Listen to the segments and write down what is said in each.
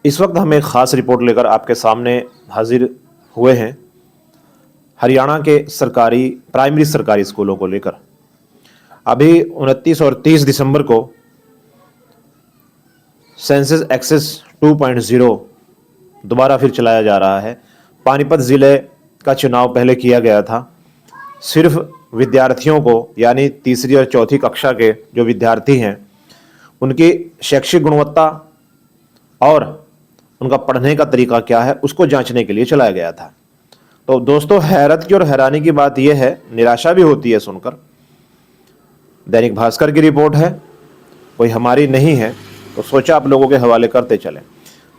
इस वक्त हम एक ख़ास रिपोर्ट लेकर आपके सामने हाजिर हुए हैं हरियाणा के सरकारी प्राइमरी सरकारी स्कूलों को लेकर। अभी 29 और 30 दिसंबर को सेंसस एक्सेस 2.0 दोबारा फिर चलाया जा रहा है। पानीपत ज़िले का चुनाव पहले किया गया था। सिर्फ विद्यार्थियों को यानी तीसरी और चौथी कक्षा के जो विद्यार्थी हैं उनकी शैक्षिक गुणवत्ता और उनका पढ़ने का तरीका क्या है उसको जांचने के लिए चलाया गया था। तो दोस्तों, हैरत की और हैरानी की बात यह है, निराशा भी होती है सुनकर। दैनिक भास्कर की रिपोर्ट है, कोई हमारी नहीं है, तो सोचा आप लोगों के हवाले करते चलें।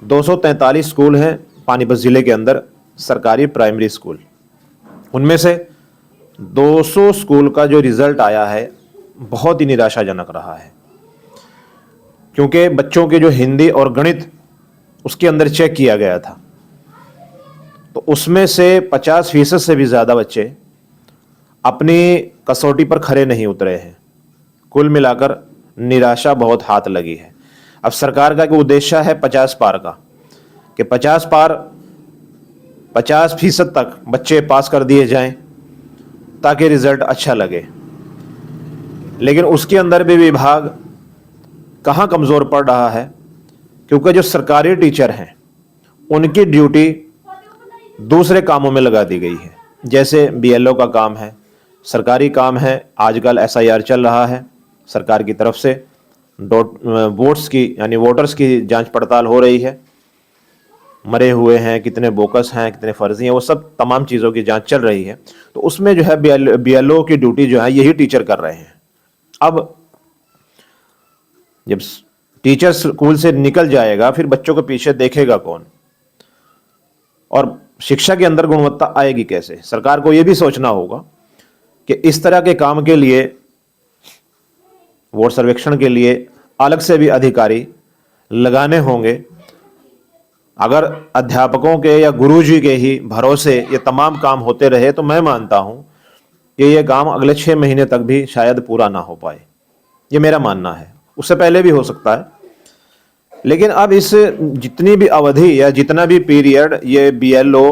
243 स्कूल हैं पानीपत ज़िले के अंदर, सरकारी प्राइमरी स्कूल। उनमें से 200 स्कूल का जो रिज़ल्ट आया है बहुत ही निराशाजनक रहा है, क्योंकि बच्चों के जो हिंदी और गणित उसके अंदर चेक किया गया था, तो उसमें से 50% से भी ज़्यादा बच्चे अपनी कसौटी पर खरे नहीं उतरे हैं। कुल मिलाकर निराशा बहुत हाथ लगी है। अब सरकार का एक उद्देश्य है 50 पार का, कि 50 पार 50% तक बच्चे पास कर दिए जाएं ताकि रिज़ल्ट अच्छा लगे। लेकिन उसके अंदर भी विभाग कहाँ कमज़ोर पड़ रहा है, क्योंकि जो सरकारी टीचर हैं उनकी ड्यूटी दूसरे कामों में लगा दी गई है। जैसे बीएलओ का काम है, सरकारी काम है, आजकल एसआईआर चल रहा है सरकार की तरफ से, वोट्स की यानी वोटर्स की जांच पड़ताल हो रही है, मरे हुए हैं, कितने बोकस हैं, कितने फर्जी हैं, वो सब तमाम चीज़ों की जांच चल रही है। तो उसमें जो है बीएलओ की ड्यूटी जो है यही टीचर कर रहे हैं। अब जब टीचर स्कूल से निकल जाएगा फिर बच्चों के पीछे देखेगा कौन, और शिक्षा के अंदर गुणवत्ता आएगी कैसे? सरकार को यह भी सोचना होगा कि इस तरह के काम के लिए, वोट सर्वेक्षण के लिए अलग से भी अधिकारी लगाने होंगे। अगर अध्यापकों के या गुरुजी के ही भरोसे ये तमाम काम होते रहे तो मैं मानता हूं कि ये काम अगले 6 महीने तक भी शायद पूरा ना हो पाए। ये मेरा मानना है, उससे पहले भी हो सकता है। लेकिन अब इस जितनी भी अवधि या जितना भी पीरियड ये बीएलओ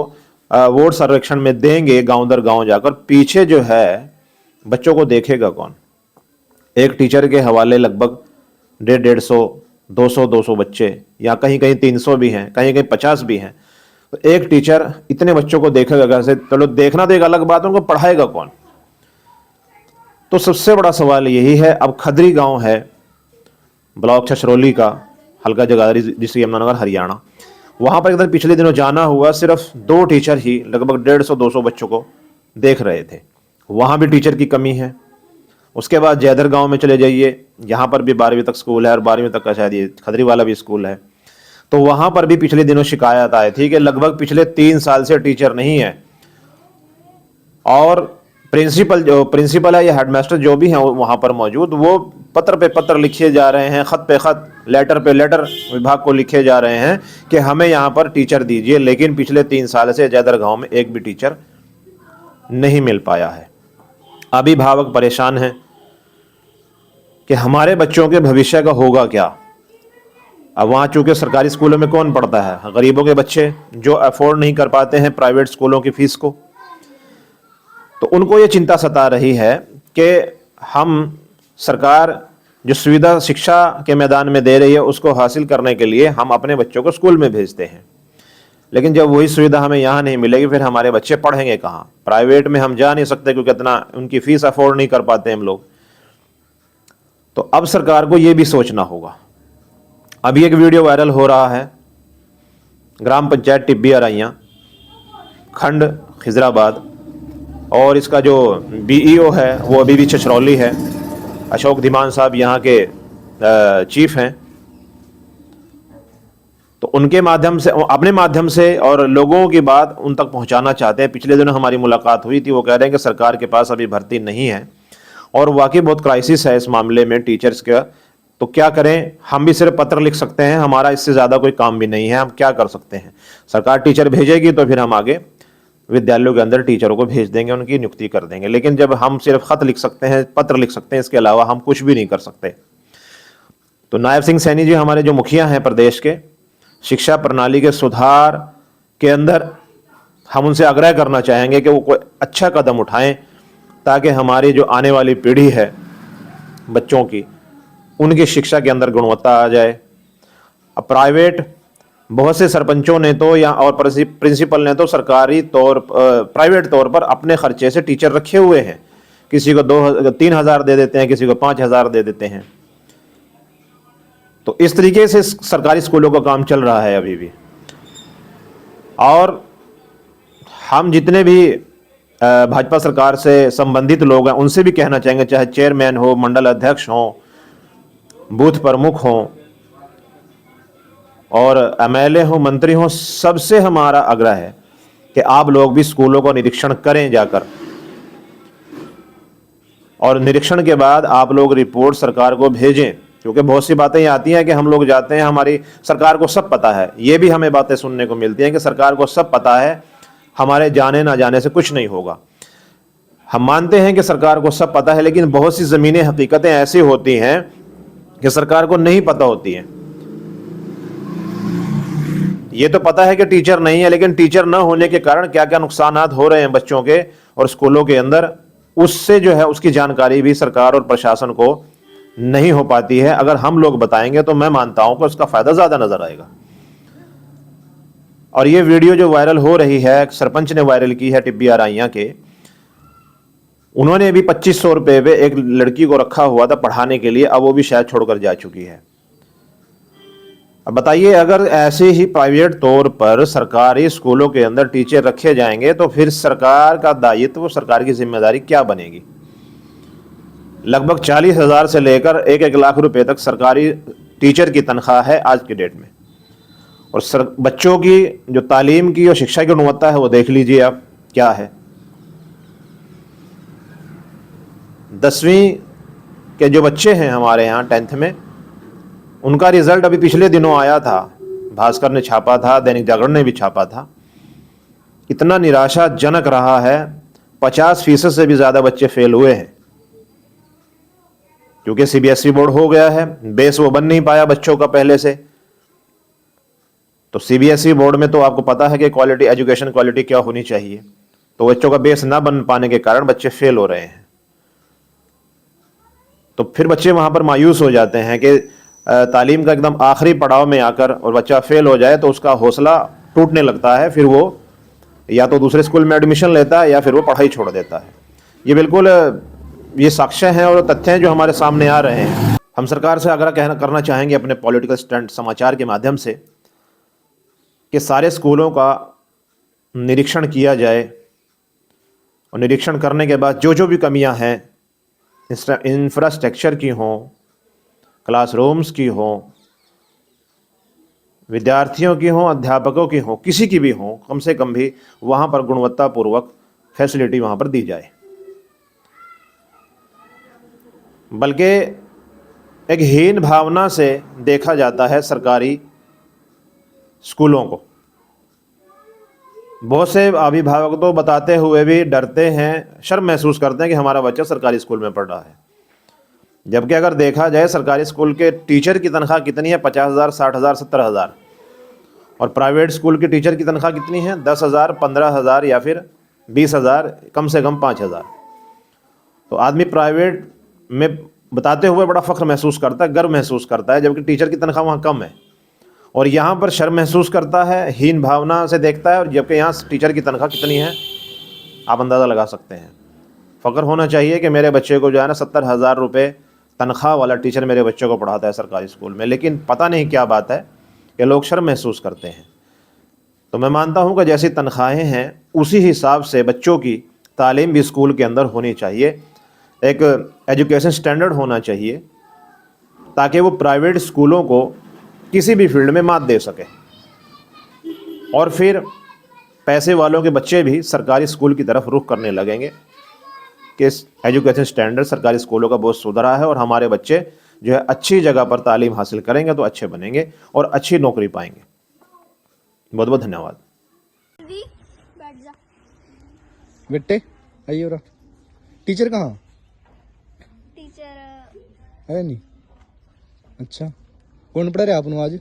वोट सर्वेक्षण में देंगे गांव दर गांव जाकर, पीछे जो है बच्चों को देखेगा कौन? एक टीचर के हवाले लगभग 150, 200 बच्चे, या कहीं कहीं 300 भी हैं, कहीं कहीं 50 भी हैं। तो एक टीचर इतने बच्चों को देखेगा कैसे? चलो देखना तो एक अलग बात है, उनको पढ़ाएगा कौन? तो सबसे बड़ा सवाल यही है। अब खदरी गांव है ब्लॉक छछरौली का, हल्का जगाधरी, डिस्ट्रिक्ट यमुनानगर, हरियाणा। वहाँ पर इधर पिछले दिनों जाना हुआ, सिर्फ 2 टीचर ही लगभग 150-200 बच्चों को देख रहे थे। वहाँ भी टीचर की कमी है। उसके बाद जैदर गांव में चले जाइए, यहाँ पर भी 12वीं तक स्कूल है और 12वीं तक का शायद ये खदरी वाला भी स्कूल है। तो वहाँ पर भी पिछले दिनों शिकायत आई थी कि लगभग पिछले 3 साल से टीचर नहीं है, और प्रिंसिपल है या हेडमास्टर जो भी हैं वहाँ पर मौजूद, वो पत्र पे पत्र लिखे जा रहे हैं, खत पे खत, लेटर पे लेटर विभाग को लिखे जा रहे हैं कि हमें यहाँ पर टीचर दीजिए। लेकिन पिछले 3 साल से जैदर गांव में एक भी टीचर नहीं मिल पाया है। अभिभावक परेशान हैं कि हमारे बच्चों के भविष्य का होगा क्या। अब वहाँ चूँकि सरकारी स्कूलों में कौन पढ़ता है? गरीबों के बच्चे जो अफोर्ड नहीं कर पाते हैं प्राइवेट स्कूलों की फीस को। तो उनको ये चिंता सता रही है कि हम सरकार जो सुविधा शिक्षा के मैदान में दे रही है उसको हासिल करने के लिए हम अपने बच्चों को स्कूल में भेजते हैं, लेकिन जब वही सुविधा हमें यहाँ नहीं मिलेगी फिर हमारे बच्चे पढ़ेंगे कहाँ? प्राइवेट में हम जा नहीं सकते क्योंकि इतना उनकी फीस अफोर्ड नहीं कर पाते हम लोग। तो अब सरकार को ये भी सोचना होगा। अभी एक वीडियो वायरल हो रहा है, ग्राम पंचायत टिब्बी अराइयाँ, खंड खिजराबाद, और इसका जो बीईओ है वो अभी भी छछरौली है। अशोक धीमान साहब यहाँ के चीफ हैं। तो उनके माध्यम से, अपने माध्यम से और लोगों की बात उन तक पहुँचाना चाहते हैं। पिछले दिनों हमारी मुलाकात हुई थी, वो कह रहे हैं कि सरकार के पास अभी भर्ती नहीं है और वाकई बहुत क्राइसिस है इस मामले में टीचर्स का। तो क्या करें? हम भी सिर्फ पत्र लिख सकते हैं, हमारा इससे ज़्यादा कोई काम भी नहीं है। हम क्या कर सकते हैं? सरकार टीचर भेजेगी तो फिर हम आगे विद्यालयों के अंदर टीचरों को भेज देंगे, उनकी नियुक्ति कर देंगे। लेकिन जब हम सिर्फ खत लिख सकते हैं, पत्र लिख सकते हैं, इसके अलावा हम कुछ भी नहीं कर सकते। तो नायब सिंह सैनी जी हमारे जो मुखिया हैं प्रदेश के, शिक्षा प्रणाली के सुधार के अंदर हम उनसे आग्रह करना चाहेंगे कि वो कोई अच्छा कदम उठाएं, ताकि हमारी जो आने वाली पीढ़ी है बच्चों की, उनकी शिक्षा के अंदर गुणवत्ता आ जाए। अब प्राइवेट, बहुत से सरपंचों ने तो या और प्रिंसिपल ने तो सरकारी तौर प्राइवेट तौर पर अपने खर्चे से टीचर रखे हुए हैं। किसी को 2-3 हज़ार दे देते हैं, किसी को 5 हज़ार दे देते हैं। तो इस तरीके से सरकारी स्कूलों का काम चल रहा है अभी भी। और हम जितने भी भाजपा सरकार से संबंधित लोग हैं उनसे भी कहना चाहेंगे, चाहे चेयरमैन हो, मंडल अध्यक्ष हो, बूथ प्रमुख हो और एमएलए हो, मंत्री हो, सबसे हमारा आग्रह है कि आप लोग भी स्कूलों का निरीक्षण करें जाकर, और निरीक्षण के बाद आप लोग रिपोर्ट सरकार को भेजें। क्योंकि बहुत सी बातें ये आती हैं कि हम लोग जाते हैं, हमारी सरकार को सब पता है। ये भी हमें बातें सुनने को मिलती हैं कि सरकार को सब पता है, हमारे जाने ना जाने से कुछ नहीं होगा। हम मानते हैं कि सरकार को सब पता है, लेकिन बहुत सी ज़मीनी हकीकतें ऐसी होती हैं कि सरकार को नहीं पता होती हैं। ये तो पता है कि टीचर नहीं है, लेकिन टीचर न होने के कारण क्या क्या नुकसानात हो रहे हैं बच्चों के और स्कूलों के अंदर, उससे जो है उसकी जानकारी भी सरकार और प्रशासन को नहीं हो पाती है। अगर हम लोग बताएंगे तो मैं मानता हूं कि उसका फायदा ज्यादा नजर आएगा। और ये वीडियो जो वायरल हो रही है, सरपंच ने वायरल की है टिब्बिया राइयां के, उन्होंने भी 2500 रुपए पे एक लड़की को रखा हुआ था पढ़ाने के लिए, अब वो भी शायद छोड़कर जा चुकी है। अब बताइए, अगर ऐसे ही प्राइवेट तौर पर सरकारी स्कूलों के अंदर टीचर रखे जाएंगे तो फिर सरकार का दायित्व, सरकार की जिम्मेदारी क्या बनेगी? लगभग 40,000 से लेकर 1-1 लाख रुपए तक सरकारी टीचर की तनख्वाह है आज की डेट में। और बच्चों की जो तालीम की और शिक्षा की गुणवत्ता है वो देख लीजिए आप क्या है। 10वीं के जो बच्चे हैं हमारे यहाँ 10th में, उनका रिजल्ट अभी पिछले दिनों आया था, भास्कर ने छापा था, दैनिक जागरण ने भी छापा था। इतना निराशाजनक रहा है, 50% से भी ज़्यादा बच्चे फेल हुए हैं। क्योंकि सीबीएसई बोर्ड हो गया है, बेस वो बन नहीं पाया बच्चों का पहले से। तो सीबीएसई बोर्ड में तो आपको पता है कि क्वालिटी, एजुकेशन क्वालिटी क्या होनी चाहिए, तो बच्चों का बेस ना बन पाने के कारण बच्चे फेल हो रहे हैं। तो फिर बच्चे वहां पर मायूस हो जाते हैं कि तालीम का एकदम आखिरी पड़ाव में आकर और बच्चा फेल हो जाए तो उसका हौसला टूटने लगता है। फिर वो या तो दूसरे स्कूल में एडमिशन लेता है या फिर वो पढ़ाई छोड़ देता है। ये बिल्कुल ये साक्ष्य हैं और तथ्य हैं जो हमारे सामने आ रहे हैं। हम सरकार से आग्रह करना चाहेंगे अपने पॉलिटिकल स्टंट समाचार के माध्यम से कि सारे स्कूलों का निरीक्षण किया जाए, और निरीक्षण करने के बाद जो जो भी कमियां हैं, इंफ्रास्ट्रक्चर की हों, क्लासरूम्स की हों, विद्यार्थियों की हों, अध्यापकों की हों, किसी की भी हों, कम से कम भी वहाँ पर गुणवत्तापूर्वक फैसिलिटी वहाँ पर दी जाए। बल्कि एक हीन भावना से देखा जाता है सरकारी स्कूलों को। बहुत से अभिभावक तो बताते हुए भी डरते हैं, शर्म महसूस करते हैं कि हमारा बच्चा सरकारी स्कूल में पढ़ रहा है। जबकि अगर देखा जाए सरकारी स्कूल के टीचर की तनख्वाह कितनी है? 50,000, 60,000, 70,000। और प्राइवेट स्कूल के टीचर की तनख्वाह कितनी है? 10,000, 15,000 या फिर 20,000, कम से कम 5,000। तो आदमी प्राइवेट में बताते हुए बड़ा फख्र महसूस करता है, गर्व महसूस करता है, जबकि टीचर की तनख्वाह वहाँ कम है। और यहाँ पर शर्म महसूस करता है, हीन भावना से देखता है, और जबकि यहाँ टीचर की तनख्वाह कितनी है आप अंदाज़ा लगा सकते हैं। फ़ख्र होना चाहिए कि मेरे बच्चे को जो है ना 70,000 रुपये तनख्वाह वाला टीचर मेरे बच्चे को पढ़ाता है सरकारी स्कूल में। लेकिन पता नहीं क्या बात है कि लोग शर्म महसूस करते हैं। तो मैं मानता हूँ कि जैसी तनख्वाहें हैं उसी हिसाब से बच्चों की तालीम भी स्कूल के अंदर होनी चाहिए। एक एजुकेशन स्टैंडर्ड होना चाहिए ताकि वो प्राइवेट स्कूलों को किसी भी फील्ड में मात दे सके, और फिर पैसे वालों के बच्चे भी सरकारी स्कूल की तरफ रुख करने लगेंगे कि एजुकेशन स्टैंडर्ड सरकारी स्कूलों का बहुत सुधरा है और हमारे बच्चे जो है अच्छी जगह पर तालीम हासिल करेंगे तो अच्छे बनेंगे और अच्छी नौकरी पाएंगे। बहुत बहुत धन्यवाद। बेटे आइए। और टीचर कहाँ? टीचर है नहीं। अच्छा, कौन पढ़ा रहा आपने आज?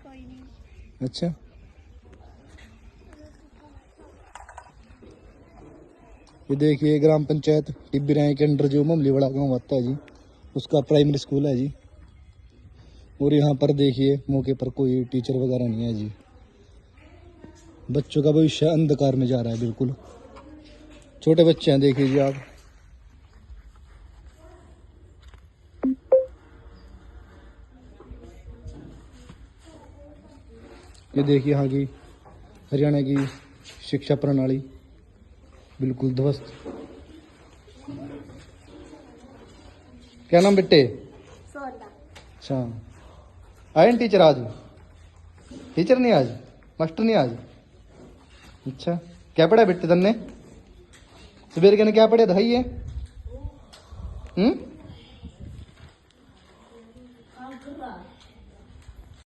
कोई नहीं। अच्छा, ये देखिए ग्राम पंचायत टिब्बी राय के अंडर जो ममली बड़ा गाँव आता है जी, उसका प्राइमरी स्कूल है जी। और यहाँ पर देखिए मौके पर कोई टीचर वगैरह नहीं है जी। बच्चों का भविष्य अंधकार में जा रहा है बिल्कुल। छोटे बच्चे हैं, देखिए जी आप। ये देखिए यहाँ की हरियाणा की शिक्षा प्रणाली बिल्कुल ध्वस्त। क्या नाम बेटे? अच्छा, आए न टीचर आज? टीचर नहीं आज, मास्टर नहीं आज? अच्छा, क्या पढ़ा बेटे तन्ने? सवेरे के ने क्या पढ़ा था ये?